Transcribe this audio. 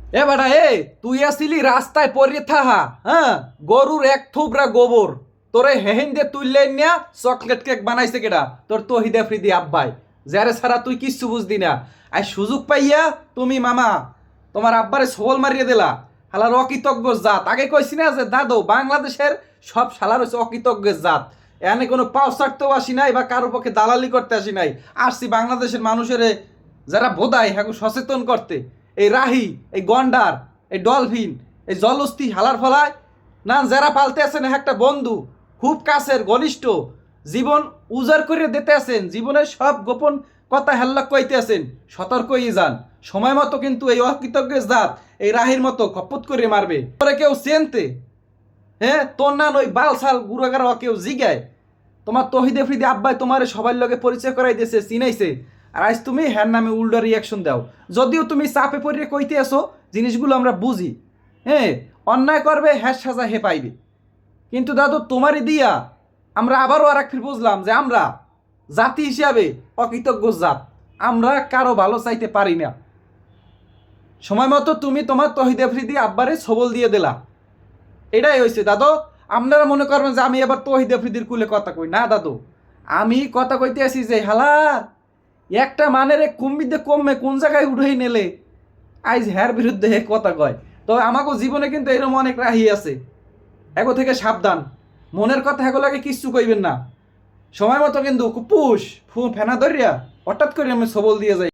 এ বেটা তুই আসিলি রাস্তায় পড়ে থাহা, হ্যাঁ, গরুর এক থুবরা গোবর তোরে হেহেন দিয়ে তুললে নিয়া চকলেট কেক বানাইছে কেডা? তোর তহিদে ফ্রিদি আব্বাই, যারে ছাড়া তুই কিচ্ছু বুঝদি না। আর সুযোগ পাইয়া তুমি মামা তোমার আব্বারে সবল মারিয়ে দিলা। হালার অকৃতজ্ঞ জাত। আগে কইছি না যে দাদু বাংলাদেশের সব শালার হচ্ছে অকৃতজ্ঞ জাত। এখানে কোনো পাও ছাড়তেও আসি নাই বা কারো পক্ষে দালালি করতে আসি নাই। আসছি বাংলাদেশের মানুষের যারা বোধায় হ্যাঁ সচেতন করতে। এই রাহি, এই গন্ডার, এই ডলফিন, এই জলস্থি হালার ফলায় না যারা পালতে আছেন একটা বন্ধু খুব কাছের ঘনিষ্ঠ, জীবন উজাড় করে দিতে আছেন, জীবনের সব গোপন কথা হেল্লা কইতে আছেন, সতর্ক হয়ে যান। সময় মতো কিন্তু এই অকৃতজ্ঞ জাত এই রাহির মতো খপত করে মারবে। তোরে কেউ চেনতে, হ্যাঁ, তোর না ওই বালসাল গুড়াগার কেউ জিগায়। তোমার তহিদে ফ্রিদে আব্বাই তোমার সবার লগে পরিচয় করাই দিয়েছে, চিনাইছে। আর আজ তুমি হ্যার নামে উল্টা রিয়াকশন দাও। যদিও তুমি চাপে পড়িয়ে কইতে আসো, জিনিসগুলো আমরা বুঝি। হ্যাঁ, অন্যায় করবে হ্যাঁ সাজা হে পাইবে। কিন্তু দাদু তোমারই দিয়া আমরা আবারও আর এক ফির বুঝলাম যে আমরা জাতি হিসাবে অকৃতজ্ঞ জাত। আমরা কারো ভালো চাইতে পারি না। সময় মতো তুমি তোমার তহিদে ফ্রিদি আব্বারে সবল দিয়ে দিলা, এটাই হয়েছে দাদু। আপনারা মনে করবেন যে আমি এবার তহিদ আফ্রিদির কুলে কথা কই না দাদু। আমি কথা কইতে আসি যে হালার একটা মানের কুম্বিদে কমে কোন জায়গায় উঠেই নেলে আইজ হ্যার বিরুদ্ধে হে কথা কয়। তো আমাকে জীবনে কিন্তু এরকম অনেক রাহি আছে, এগো থেকে সাবধান। মনের কথা এগুলোকে কিচ্ছু কইবেন না। সময় মতো কিন্তু কুপুস ফেনা ধরিয়া হঠাৎ করে আমি সবল দিয়ে যাই।